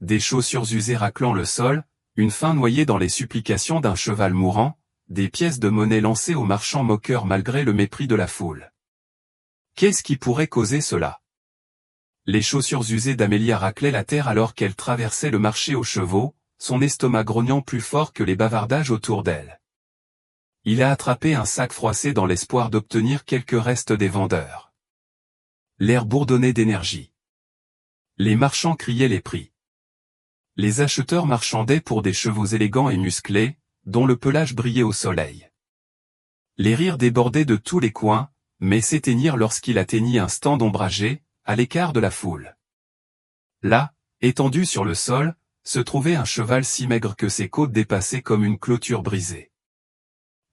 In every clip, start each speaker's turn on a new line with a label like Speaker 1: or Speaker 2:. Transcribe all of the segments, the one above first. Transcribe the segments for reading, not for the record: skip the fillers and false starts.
Speaker 1: des chaussures usées raclant le sol, une faim noyée dans les supplications d'un cheval mourant, des pièces de monnaie lancées aux marchands moqueurs malgré le mépris de la foule. Qu'est-ce qui pourrait causer cela? Les chaussures usées d'Amelia raclaient la terre alors qu'elle traversait le marché aux chevaux, son estomac grognant plus fort que les bavardages autour d'elle. Il a attrapé un sac froissé dans l'espoir d'obtenir quelques restes des vendeurs. L'air bourdonnait d'énergie. Les marchands criaient les prix. Les acheteurs marchandaient pour des chevaux élégants et musclés, dont le pelage brillait au soleil. Les rires débordaient de tous les coins, mais s'éteignirent lorsqu'il atteignit un stand ombragé, à l'écart de la foule. Là, étendu sur le sol, se trouvait un cheval si maigre que ses côtes dépassaient comme une clôture brisée.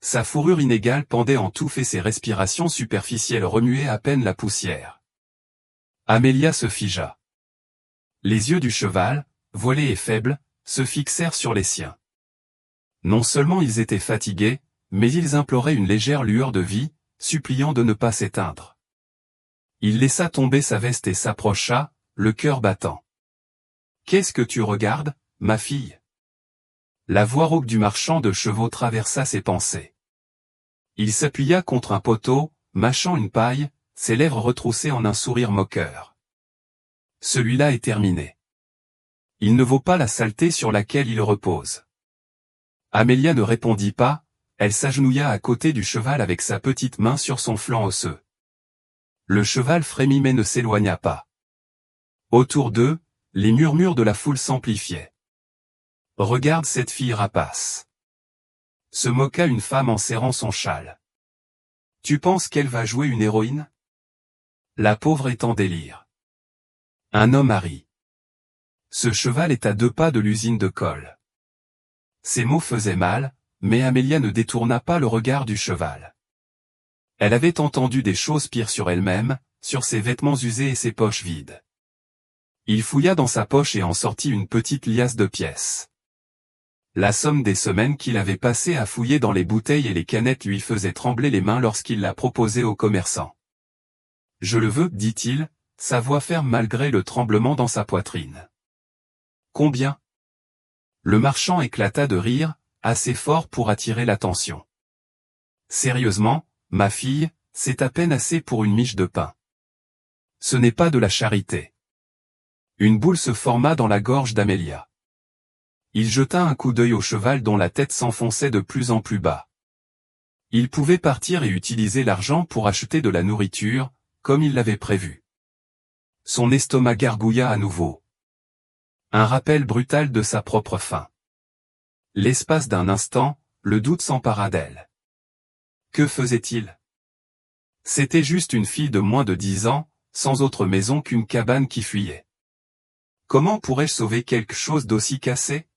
Speaker 1: Sa fourrure inégale pendait en touffe et ses respirations superficielles remuaient à peine la poussière. Amelia se figea. Les yeux du cheval, voilés et faibles, se fixèrent sur les siens. Non seulement ils étaient fatigués, mais ils imploraient une légère lueur de vie, suppliant de ne pas s'éteindre. Il laissa tomber sa veste et s'approcha, le cœur battant. « Qu'est-ce que tu regardes, ma fille ?» La voix rauque du marchand de chevaux traversa ses pensées. Il s'appuya contre un poteau, mâchant une paille, ses lèvres retroussées en un sourire moqueur. Celui-là est terminé. Il ne vaut pas la saleté sur laquelle il repose. Amelia ne répondit pas, elle s'agenouilla à côté du cheval avec sa petite main sur son flanc osseux. Le cheval frémit mais ne s'éloigna pas. Autour d'eux, les murmures de la foule s'amplifiaient. « Regarde cette fille rapace !» se moqua une femme en serrant son châle. « Tu penses qu'elle va jouer une héroïne ? La pauvre est en délire. » Un homme a ri. « Ce cheval est à 2 pas de l'usine de colle. » Ces mots faisaient mal, mais Amelia ne détourna pas le regard du cheval. Elle avait entendu des choses pires sur elle-même, sur ses vêtements usés et ses poches vides. Il fouilla dans sa poche et en sortit une petite liasse de pièces. La somme des semaines qu'il avait passées à fouiller dans les bouteilles et les canettes lui faisait trembler les mains lorsqu'il la proposait au commerçant. « Je le veux, dit-il, sa voix ferme malgré le tremblement dans sa poitrine. « Combien ?» Le marchand éclata de rire, assez fort pour attirer l'attention. « Sérieusement, ma fille, c'est à peine assez pour une miche de pain. Ce n'est pas de la charité. » Une boule se forma dans la gorge d'Amelia. Il jeta un coup d'œil au cheval dont la tête s'enfonçait de plus en plus bas. Il pouvait partir et utiliser l'argent pour acheter de la nourriture, comme il l'avait prévu. Son estomac gargouilla à nouveau. Un rappel brutal de sa propre faim. L'espace d'un instant, le doute s'empara d'elle. Que faisait-il? C'était juste une fille de moins de 10 ans, sans autre maison qu'une cabane qui fuyait. Comment pourrais-je sauver quelque chose d'aussi cassé?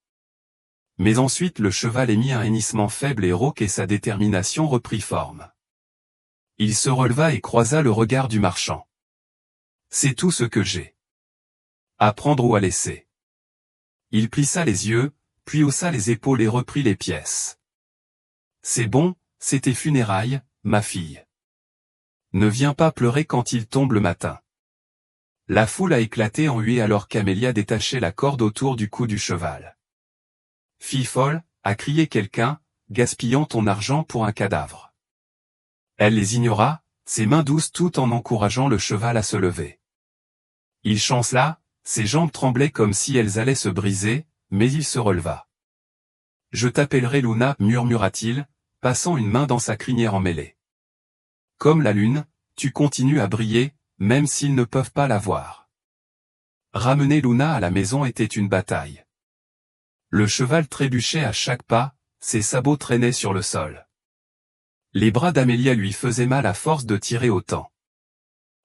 Speaker 1: Mais ensuite le cheval émit un hennissement faible et rauque et sa détermination reprit forme. Il se releva et croisa le regard du marchand. C'est tout ce que j'ai. À prendre ou à laisser. Il plissa les yeux, puis haussa les épaules et reprit les pièces. C'est bon, c'est tes funérailles, ma fille. Ne viens pas pleurer quand il tombe le matin. La foule a éclaté en huées alors qu'Amelia détachait la corde autour du cou du cheval. Fille folle, a crié quelqu'un, gaspillant ton argent pour un cadavre. Elle les ignora, ses mains douces tout en encourageant le cheval à se lever. Il chancela, ses jambes tremblaient comme si elles allaient se briser, mais il se releva. « Je t'appellerai Luna, murmura-t-il, passant une main dans sa crinière emmêlée. Comme la lune, tu continues à briller, même s'ils ne peuvent pas la voir. » Ramener Luna à la maison était une bataille. Le cheval trébuchait à chaque pas, ses sabots traînaient sur le sol. Les bras d'Amelia lui faisaient mal à force de tirer autant.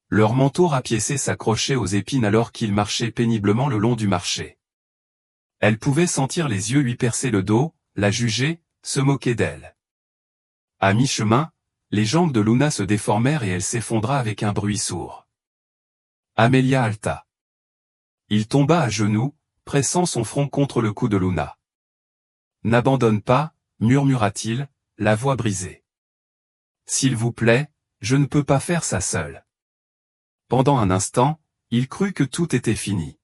Speaker 1: Leur manteau rapiécé s'accrochait aux épines alors qu'il marchait péniblement le long du marché. Elle pouvait sentir les yeux lui percer le dos, la juger, se moquer d'elle. À mi-chemin, les jambes de Luna se déformèrent et elle s'effondra avec un bruit sourd. Amelia halta. Il tomba à genoux, pressant son front contre le cou de Luna. « N'abandonne pas, murmura-t-il, la voix brisée. S'il vous plaît, je ne peux pas faire ça seul. » Pendant un instant, il crut que tout était fini.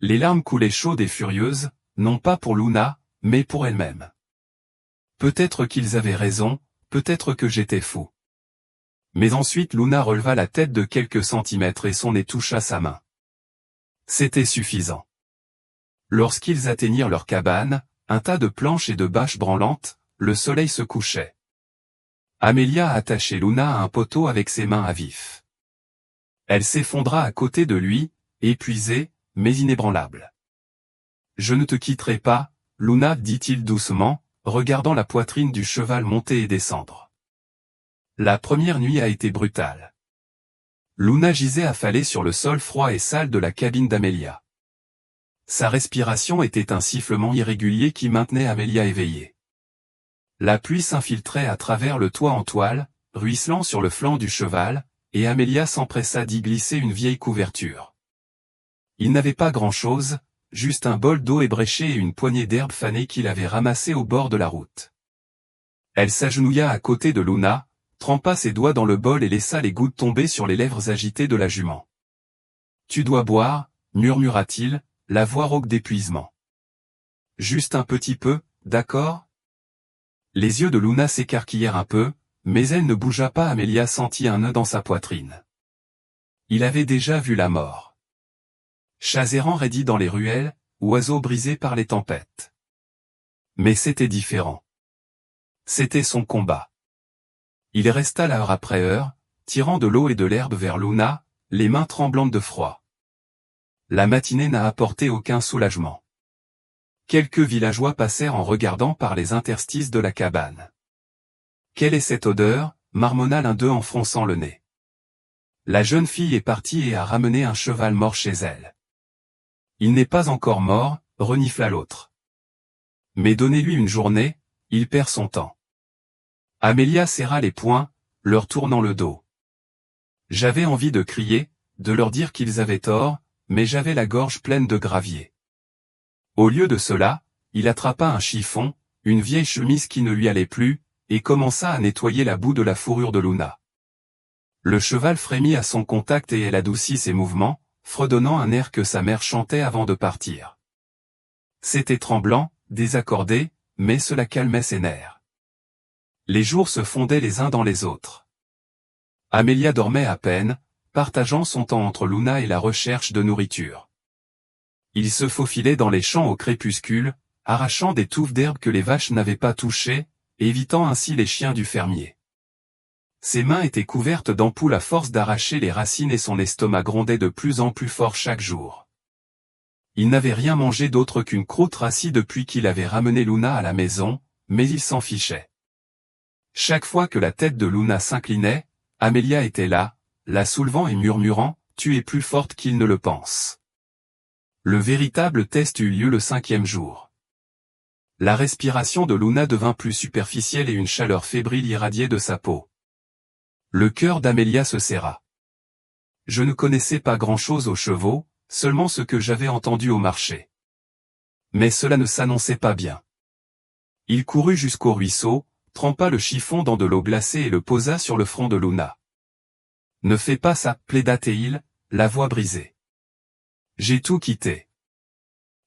Speaker 1: Les larmes coulaient chaudes et furieuses, non pas pour Luna, mais pour elle-même. Peut-être qu'ils avaient raison, peut-être que j'étais fou. Mais ensuite Luna releva la tête de quelques centimètres et son nez toucha sa main. C'était suffisant. Lorsqu'ils atteignirent leur cabane, un tas de planches et de bâches branlantes, le soleil se couchait. Amelia attachait Luna à un poteau avec ses mains à vif. Elle s'effondra à côté de lui, épuisée, mais inébranlable. « Je ne te quitterai pas, Luna, dit-il doucement, regardant la poitrine du cheval monter et descendre. La première nuit a été brutale. Luna gisait affalée sur le sol froid et sale de la cabine d'Amelia. Sa respiration était un sifflement irrégulier qui maintenait Amelia éveillée. La pluie s'infiltrait à travers le toit en toile, ruisselant sur le flanc du cheval, et Amelia s'empressa d'y glisser une vieille couverture. Il n'avait pas grand-chose, juste un bol d'eau ébréchée et une poignée d'herbe fanée qu'il avait ramassée au bord de la route. Elle s'agenouilla à côté de Luna, trempa ses doigts dans le bol et laissa les gouttes tomber sur les lèvres agitées de la jument. « Tu dois boire, murmura-t-il, la voix rauque d'épuisement. « Juste un petit peu, d'accord ?» Les yeux de Luna s'écarquillèrent un peu, mais elle ne bougea pas. Amelia sentit un nœud dans sa poitrine. Il avait déjà vu la mort. Chats errants raidis dans les ruelles, oiseaux brisés par les tempêtes. Mais c'était différent. C'était son combat. Il resta là heure après heure, tirant de l'eau et de l'herbe vers Luna, les mains tremblantes de froid. La matinée n'a apporté aucun soulagement. Quelques villageois passèrent en regardant par les interstices de la cabane. « Quelle est cette odeur » marmonna l'un d'eux en fronçant le nez. La jeune fille est partie et a ramené un cheval mort chez elle. Il n'est pas encore mort, renifla l'autre. Mais donnez-lui une journée, il perd son temps. Amelia serra les poings, leur tournant le dos. J'avais envie de crier, de leur dire qu'ils avaient tort, mais j'avais la gorge pleine de gravier. Au lieu de cela, il attrapa un chiffon, une vieille chemise qui ne lui allait plus, et commença à nettoyer la boue de la fourrure de Luna. Le cheval frémit à son contact et elle adoucit ses mouvements, fredonnant un air que sa mère chantait avant de partir. C'était tremblant, désaccordé, mais cela calmait ses nerfs. Les jours se fondaient les uns dans les autres. Amelia dormait à peine, partageant son temps entre Luna et la recherche de nourriture. Il se faufilait dans les champs au crépuscule, arrachant des touffes d'herbe que les vaches n'avaient pas touchées, évitant ainsi les chiens du fermier. Ses mains étaient couvertes d'ampoules à force d'arracher les racines et son estomac grondait de plus en plus fort chaque jour. Il n'avait rien mangé d'autre qu'une croûte rassie depuis qu'il avait ramené Luna à la maison, mais il s'en fichait. Chaque fois que la tête de Luna s'inclinait, Amelia était là, la soulevant et murmurant « Tu es plus forte qu'il ne le pense ». Le véritable test eut lieu le 5e jour. La respiration de Luna devint plus superficielle et une chaleur fébrile irradiait de sa peau. Le cœur d'Amelia se serra. Je ne connaissais pas grand-chose aux chevaux, seulement ce que j'avais entendu au marché. Mais cela ne s'annonçait pas bien. Il courut jusqu'au ruisseau, trempa le chiffon dans de l'eau glacée et le posa sur le front de Luna. « Ne fais pas ça, plaida-t-il, la voix brisée. J'ai tout quitté. »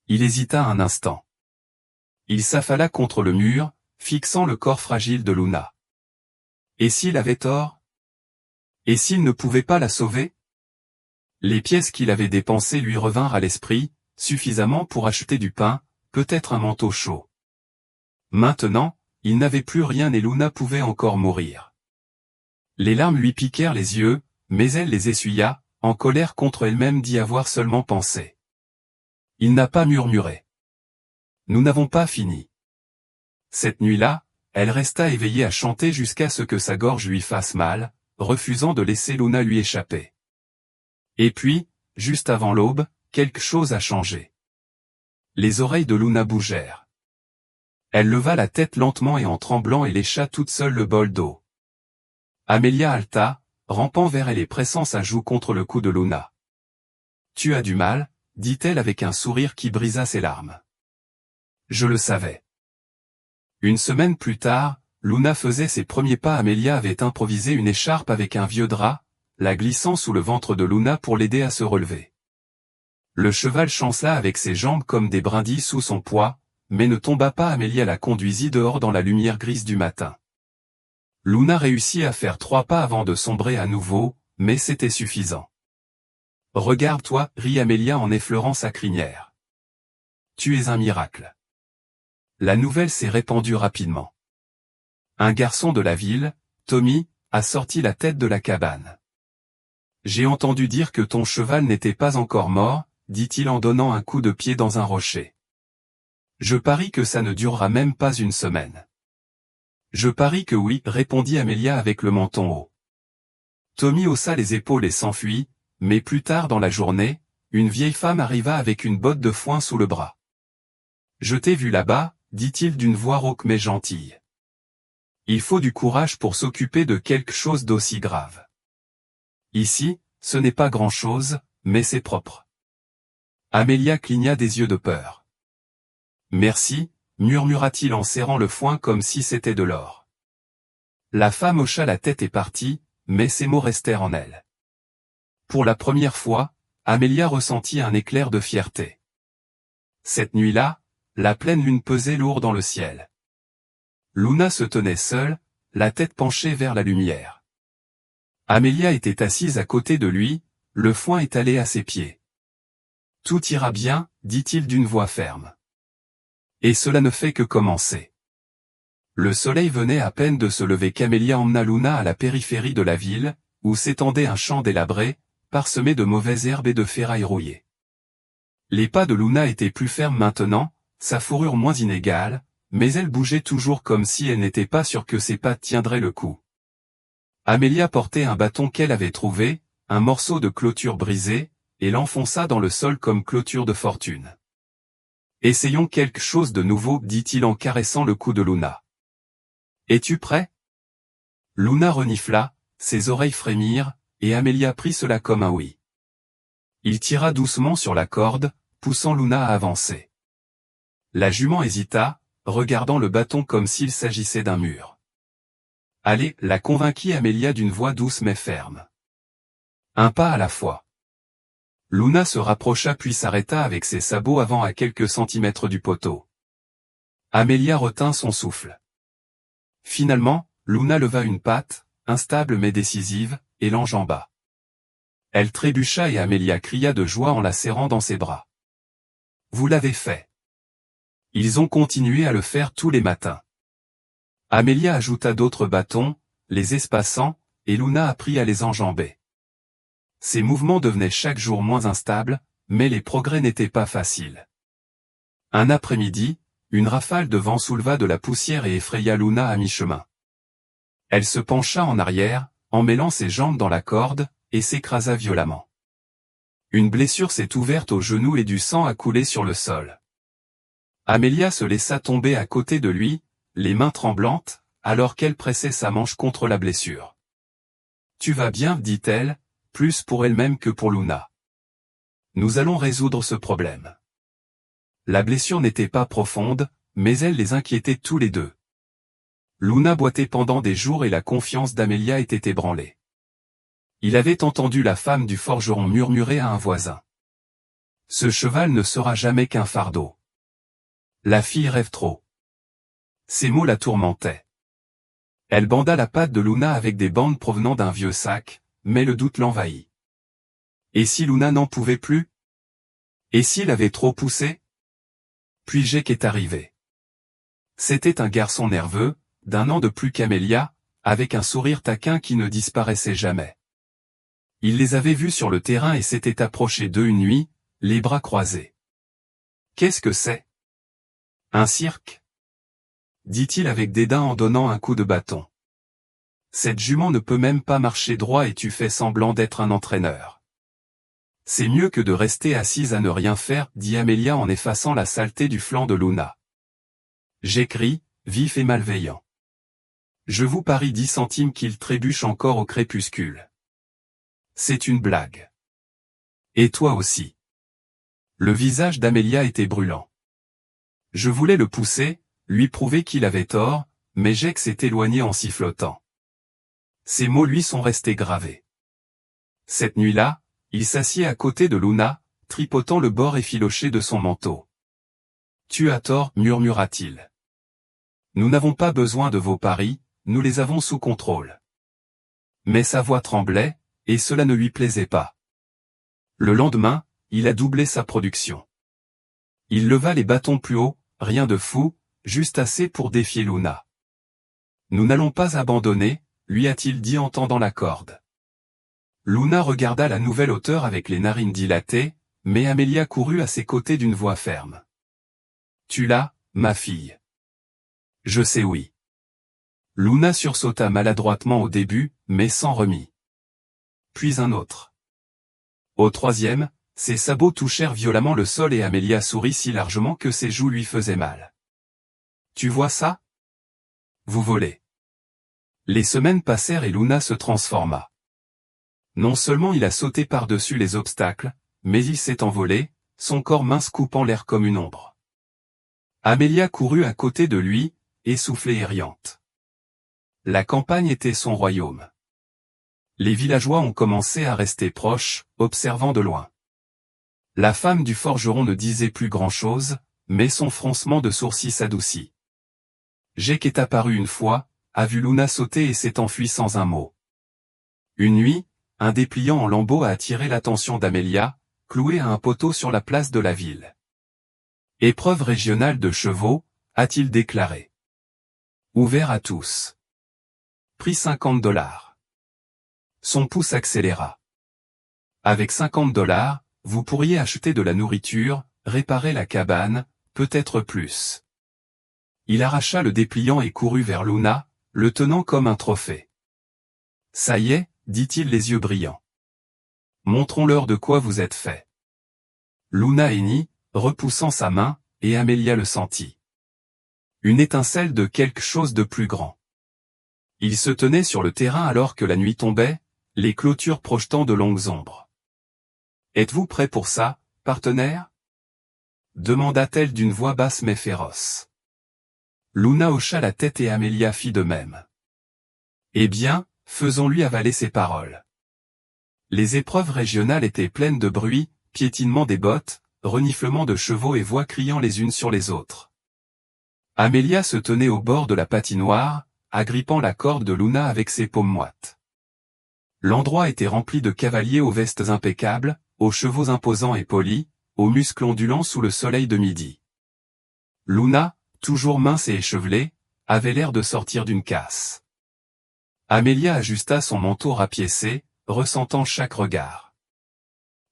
Speaker 1: Il hésita un instant. Il s'affala contre le mur, fixant le corps fragile de Luna. Et s'il avait tort? Et s'il ne pouvait pas la sauver? Les pièces qu'il avait dépensées lui revinrent à l'esprit, suffisamment pour acheter du pain, peut-être un manteau chaud. Maintenant, il n'avait plus rien et Luna pouvait encore mourir. Les larmes lui piquèrent les yeux, mais elle les essuya, en colère contre elle-même d'y avoir seulement pensé. Il n'a pas murmuré. Nous n'avons pas fini. Cette nuit-là, elle resta éveillée à chanter jusqu'à ce que sa gorge lui fasse mal, refusant de laisser Luna lui échapper. Et puis, juste avant l'aube, quelque chose a changé. Les oreilles de Luna bougèrent. Elle leva la tête lentement et en tremblant et lécha toute seule le bol d'eau. Amelia halta, rampant vers elle et pressant sa joue contre le cou de Luna. « Tu as du mal » dit-elle avec un sourire qui brisa ses larmes. Je le savais. Une semaine plus tard, Luna faisait ses premiers pas. Amelia avait improvisé une écharpe avec un vieux drap, la glissant sous le ventre de Luna pour l'aider à se relever. Le cheval chancela avec ses jambes comme des brindilles sous son poids, mais ne tomba pas. Amelia la conduisit dehors dans la lumière grise du matin. Luna réussit à faire 3 pas avant de sombrer à nouveau, mais c'était suffisant. Regarde-toi, rit Amelia en effleurant sa crinière. Tu es un miracle. La nouvelle s'est répandue rapidement. Un garçon de la ville, Tommy, a sorti la tête de la cabane. J'ai entendu dire que ton cheval n'était pas encore mort, dit-il en donnant un coup de pied dans un rocher. Je parie que ça ne durera même pas une semaine. Je parie que oui, répondit Amelia avec le menton haut. Tommy haussa les épaules et s'enfuit, mais plus tard dans la journée, une vieille femme arriva avec une botte de foin sous le bras. Je t'ai vu là-bas, dit-il d'une voix rauque mais gentille. Il faut du courage pour s'occuper de quelque chose d'aussi grave. Ici, ce n'est pas grand-chose, mais c'est propre. Amelia cligna des yeux de peur. Merci, murmura-t-il en serrant le foin comme si c'était de l'or. La femme hocha la tête et partit, mais ces mots restèrent en elle. Pour la première fois, Amelia ressentit un éclair de fierté. Cette nuit-là, la pleine lune pesait lourd dans le ciel. Luna se tenait seule, la tête penchée vers la lumière. Amelia était assise à côté de lui, le foin étalé à ses pieds. Tout ira bien, dit-il d'une voix ferme. Et cela ne fait que commencer. Le soleil venait à peine de se lever qu'Amelia emmena Luna à la périphérie de la ville, où s'étendait un champ délabré, parsemé de mauvaises herbes et de ferrailles rouillées. Les pas de Luna étaient plus fermes maintenant, sa fourrure moins inégale, mais elle bougeait toujours comme si elle n'était pas sûre que ses pattes tiendraient le coup. Amelia portait un bâton qu'elle avait trouvé, un morceau de clôture brisé, et l'enfonça dans le sol comme clôture de fortune. Essayons quelque chose de nouveau, dit-il en caressant le cou de Luna. Es-tu prêt? Luna renifla, ses oreilles frémirent, et Amelia prit cela comme un oui. Il tira doucement sur la corde, poussant Luna à avancer. La jument hésita, regardant le bâton comme s'il s'agissait d'un mur. Allez, la convainquit Amelia d'une voix douce mais ferme. Un pas à la fois. Luna se rapprocha puis s'arrêta avec ses sabots avant à quelques centimètres du poteau. Amelia retint son souffle. Finalement, Luna leva une patte, instable mais décisive, et l'enjamba. Elle trébucha et Amelia cria de joie en la serrant dans ses bras. Vous l'avez fait. Ils ont continué à le faire tous les matins. Amelia ajouta d'autres bâtons, les espaçant, et Luna apprit à les enjamber. Ses mouvements devenaient chaque jour moins instables, mais les progrès n'étaient pas faciles. Un après-midi, une rafale de vent souleva de la poussière et effraya Luna à mi-chemin. Elle se pencha en arrière, emmêlant ses jambes dans la corde, et s'écrasa violemment. Une blessure s'est ouverte au genou et du sang a coulé sur le sol. Amelia se laissa tomber à côté de lui, les mains tremblantes, alors qu'elle pressait sa manche contre la blessure. Tu vas bien, dit-elle, plus pour elle-même que pour Luna. Nous allons résoudre ce problème. La blessure n'était pas profonde, mais elle les inquiétait tous les deux. Luna boitait pendant des jours et la confiance d'Amelia était ébranlée. Il avait entendu la femme du forgeron murmurer à un voisin. Ce cheval ne sera jamais qu'un fardeau. La fille rêve trop. Ces mots la tourmentaient. Elle banda la patte de Luna avec des bandes provenant d'un vieux sac, mais le doute l'envahit. Et si Luna n'en pouvait plus? Et s'il avait trop poussé? Puis Jake est arrivé. C'était un garçon nerveux, d'1 an de plus qu'Amelia, avec un sourire taquin qui ne disparaissait jamais. Il les avait vus sur le terrain et s'était approché d'eux une nuit, les bras croisés. Qu'est-ce que c'est? Un cirque? Dit-il avec dédain en donnant un coup de bâton. Cette jument ne peut même pas marcher droit et tu fais semblant d'être un entraîneur. C'est mieux que de rester assise à ne rien faire, dit Amelia en effaçant la saleté du flanc de Luna. J'écris, vif et malveillant. Je vous parie 10 centimes qu'il trébuche encore au crépuscule. C'est une blague. Et toi aussi. Le visage d'Amelia était brûlant. Je voulais le pousser, lui prouver qu'il avait tort, mais Jake s'est éloigné en sifflotant. Ces mots lui sont restés gravés. Cette nuit-là, il s'assied à côté de Luna, tripotant le bord effiloché de son manteau. Tu as tort, murmura-t-il. Nous n'avons pas besoin de vos paris, nous les avons sous contrôle. Mais sa voix tremblait, et cela ne lui plaisait pas. Le lendemain, il a doublé sa production. Il leva les bâtons plus haut, rien de fou, juste assez pour défier Luna. Nous n'allons pas abandonner, lui a-t-il dit en tendant la corde. Luna regarda la nouvelle hauteur avec les narines dilatées, mais Amelia courut à ses côtés d'une voix ferme. Tu l'as, ma fille. Je sais oui. Luna sursauta maladroitement au début, mais s'en remit. Puis un autre. Au troisième, ses sabots touchèrent violemment le sol et Amelia sourit si largement que ses joues lui faisaient mal. Tu vois ça? Vous volez. Les semaines passèrent et Luna se transforma. Non seulement il a sauté par-dessus les obstacles, mais il s'est envolé, son corps mince coupant l'air comme une ombre. Amelia courut à côté de lui, essoufflée et riante. La campagne était son royaume. Les villageois ont commencé à rester proches, observant de loin. La femme du forgeron ne disait plus grand-chose, mais son froncement de sourcils s'adoucit. Jake est apparu une fois, a vu Luna sauter et s'est enfui sans un mot. Une nuit, un dépliant en lambeaux a attiré l'attention d'Amelia, cloué à un poteau sur la place de la ville. Épreuve régionale de chevaux, a-t-il déclaré. Ouvert à tous. Prix $50. Son pouce accéléra. Avec $50, vous pourriez acheter de la nourriture, réparer la cabane, peut-être plus. Il arracha le dépliant et courut vers Luna, le tenant comme un trophée. Ça y est, dit-il les yeux brillants. Montrons-leur de quoi vous êtes fait. Luna hennit, repoussant sa main, et Amelia le sentit. Une étincelle de quelque chose de plus grand. Il se tenait sur le terrain alors que la nuit tombait, les clôtures projetant de longues ombres. Êtes-vous prêt pour ça, partenaire? Demanda-t-elle d'une voix basse mais féroce. Luna hocha la tête et Amelia fit de même. Eh bien, faisons-lui avaler ses paroles. Les épreuves régionales étaient pleines de bruit, piétinement des bottes, reniflement de chevaux et voix criant les unes sur les autres. Amelia se tenait au bord de la patinoire, agrippant la corde de Luna avec ses paumes moites. L'endroit était rempli de cavaliers aux vestes impeccables, aux chevaux imposants et polis, aux muscles ondulants sous le soleil de midi. Luna, toujours mince et échevelée, avait l'air de sortir d'une casse. Amelia ajusta son manteau rapiécé, ressentant chaque regard.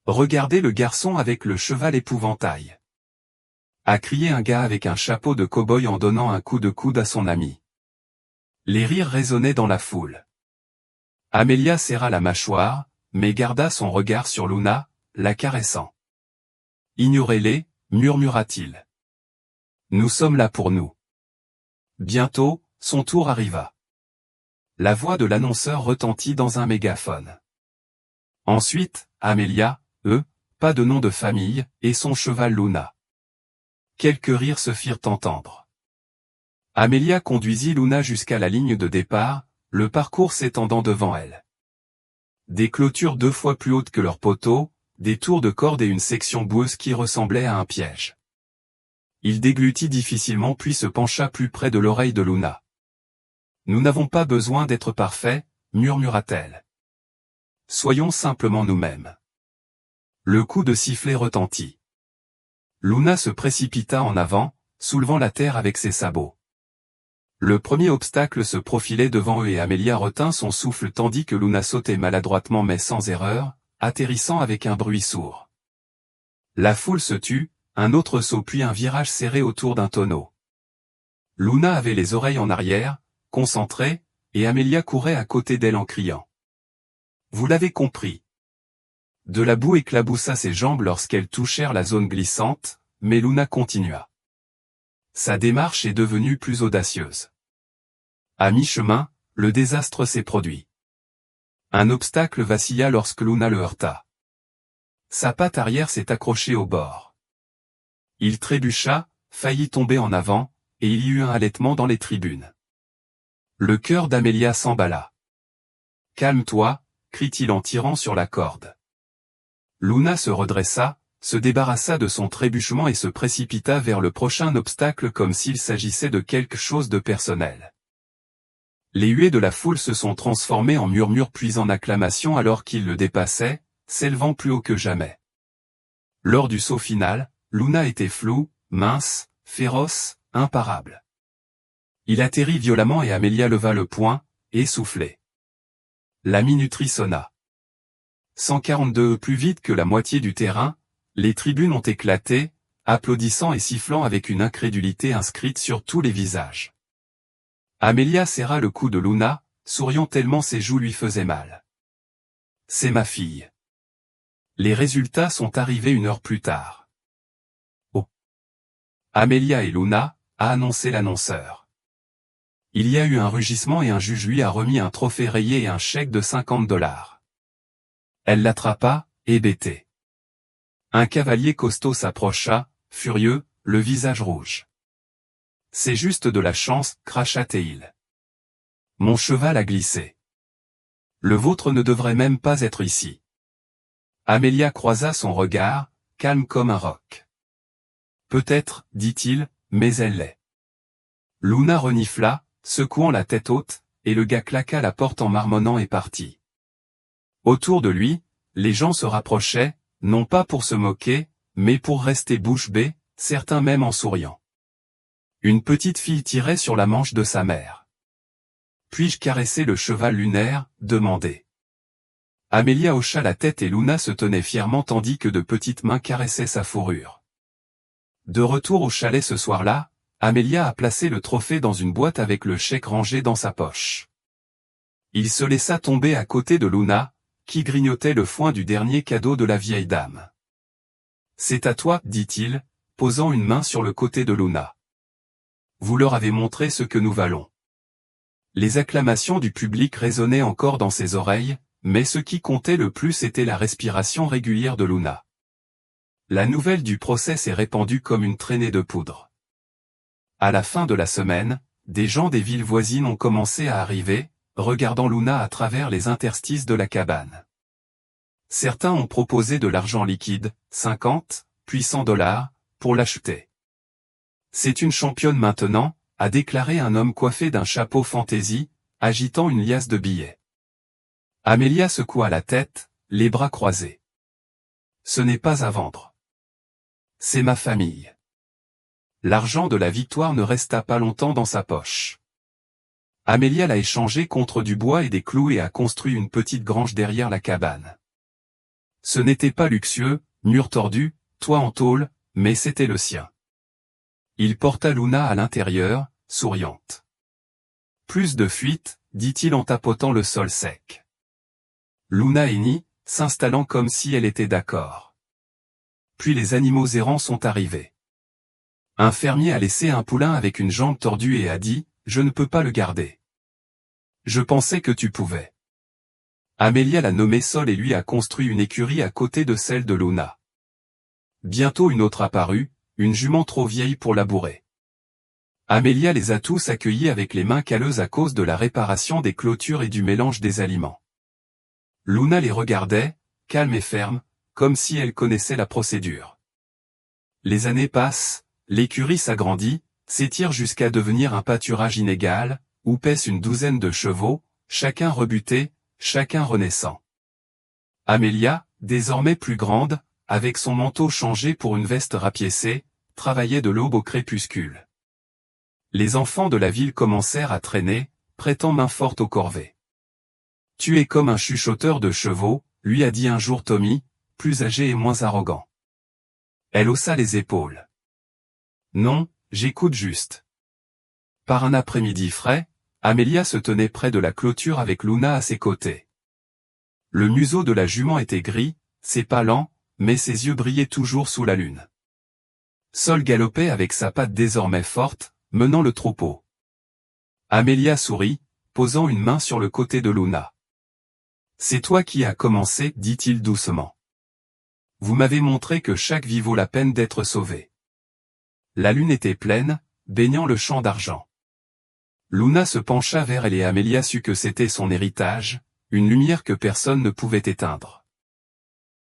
Speaker 1: Regardez le garçon avec le cheval épouvantail. A crié un gars avec un chapeau de cow-boy en donnant un coup de coude à son ami. Les rires résonnaient dans la foule. Amelia serra la mâchoire, mais garda son regard sur Luna, la caressant. Ignorez-les, murmura-t-il. Nous sommes là pour nous. Bientôt, son tour arriva. La voix de l'annonceur retentit dans un mégaphone. Ensuite, Amelia, pas de nom de famille, et son cheval Luna. Quelques rires se firent entendre. Amelia conduisit Luna jusqu'à la ligne de départ, le parcours s'étendant devant elle. Des clôtures 2 fois plus hautes que leurs poteaux, des tours de corde et une section boueuse qui ressemblait à un piège. Il déglutit difficilement puis se pencha plus près de l'oreille de Luna. Nous n'avons pas besoin d'être parfaits, murmura-t-elle. Soyons simplement nous-mêmes. Le coup de sifflet retentit. Luna se précipita en avant, soulevant la terre avec ses sabots. Le premier obstacle se profilait devant eux et Amelia retint son souffle tandis que Luna sautait maladroitement mais sans erreur, atterrissant avec un bruit sourd. La foule se tut, un autre saut puis un virage serré autour d'un tonneau. Luna avait les oreilles en arrière, concentrée, et Amelia courait à côté d'elle en criant. Vous l'avez compris. De la boue éclaboussa ses jambes lorsqu'elles touchèrent la zone glissante, mais Luna continua. Sa démarche est devenue plus audacieuse. À mi-chemin, le désastre s'est produit. Un obstacle vacilla lorsque Luna le heurta. Sa patte arrière s'est accrochée au bord. Il trébucha, faillit tomber en avant, et il y eut un halètement dans les tribunes. Le cœur d'Amelia s'emballa. Calme-toi, crie-t-il en tirant sur la corde. Luna se redressa, se débarrassa de son trébuchement et se précipita vers le prochain obstacle comme s'il s'agissait de quelque chose de personnel. Les huées de la foule se sont transformées en murmures puis en acclamations alors qu'il le dépassait, s'élevant plus haut que jamais. Lors du saut final, Luna était floue, mince, féroce, imparable. Il atterrit violemment et Amelia leva le poing, essoufflée. La minuterie sonna. 142 plus vite que la moitié du terrain, les tribunes ont éclaté, applaudissant et sifflant avec une incrédulité inscrite sur tous les visages. Amelia serra le cou de Luna, souriant tellement ses joues lui faisaient mal. « C'est ma fille. » Les résultats sont arrivés 1 heure plus tard. « Oh !» Amelia et Luna, a annoncé l'annonceur. Il y a eu un rugissement et un juge lui a remis un trophée rayé et un chèque de $50. Elle l'attrapa, hébétée. Un cavalier costaud s'approcha, furieux, le visage rouge. « C'est juste de la chance, cracha Teil. Mon cheval a glissé. Le vôtre ne devrait même pas être ici. » Amelia croisa son regard, calme comme un roc. « Peut-être, dit-il, mais elle l'est. » Luna renifla, secouant la tête haute, et le gars claqua la porte en marmonnant et partit. Autour de lui, les gens se rapprochaient, non pas pour se moquer, mais pour rester bouche bée, certains même en souriant. Une petite fille tirait sur la manche de sa mère. « Puis-je caresser le cheval lunaire ?» demandait. Amelia hocha la tête et Luna se tenait fièrement tandis que de petites mains caressaient sa fourrure. De retour au chalet ce soir-là, Amelia a placé le trophée dans une boîte avec le chèque rangé dans sa poche. Il se laissa tomber à côté de Luna, qui grignotait le foin du dernier cadeau de la vieille dame. « C'est à toi, dit-il, posant une main sur le côté de Luna. Vous leur avez montré ce que nous valons. » Les acclamations du public résonnaient encore dans ses oreilles, mais ce qui comptait le plus était la respiration régulière de Luna. La nouvelle du procès s'est répandue comme une traînée de poudre. À la fin de la semaine, des gens des villes voisines ont commencé à arriver, regardant Luna à travers les interstices de la cabane. Certains ont proposé de l'argent liquide, 50, puis $100, pour l'acheter. « C'est une championne maintenant », a déclaré un homme coiffé d'un chapeau fantaisie, agitant une liasse de billets. Amelia secoua la tête, les bras croisés. « Ce n'est pas à vendre. C'est ma famille. » L'argent de la victoire ne resta pas longtemps dans sa poche. Amelia l'a échangé contre du bois et des clous et a construit une petite grange derrière la cabane. Ce n'était pas luxueux, mur tordu, toit en tôle, mais c'était le sien. Il porta Luna à l'intérieur, souriante. « Plus de fuite, dit-il en tapotant le sol sec. Luna hennit, s'installant comme si elle était d'accord. Puis les animaux errants sont arrivés. Un fermier a laissé un poulain avec une jambe tordue et a dit « Je ne peux pas le garder. Je pensais que tu pouvais. » Amelia l'a nommé Sol et lui a construit une écurie à côté de celle de Luna. Bientôt une autre apparut, une jument trop vieille pour labourer. Amelia les a tous accueillis avec les mains calleuses à cause de la réparation des clôtures et du mélange des aliments. Luna les regardait, calme et ferme, comme si elle connaissait la procédure. Les années passent, l'écurie s'agrandit, s'étire jusqu'à devenir un pâturage inégal, où pèsent une douzaine de chevaux, chacun rebuté, chacun renaissant. Amelia, désormais plus grande, avec son manteau changé pour une veste rapiécée, travaillait de l'aube au crépuscule. Les enfants de la ville commencèrent à traîner, prêtant main forte aux corvées. « Tu es comme un chuchoteur de chevaux », lui a dit un jour Tommy, plus âgé et moins arrogant. Elle haussa les épaules. « Non, j'écoute juste. » Par un après-midi frais, Amelia se tenait près de la clôture avec Luna à ses côtés. Le museau de la jument était gris, ses pas lents, mais ses yeux brillaient toujours sous la lune. Sol galopait avec sa patte désormais forte, menant le troupeau. Amelia sourit, posant une main sur le côté de Luna. « C'est toi qui as commencé, dit-il doucement. Vous m'avez montré que chaque vie vaut la peine d'être sauvée. » La lune était pleine, baignant le champ d'argent. Luna se pencha vers elle et Amelia sut que c'était son héritage, une lumière que personne ne pouvait éteindre.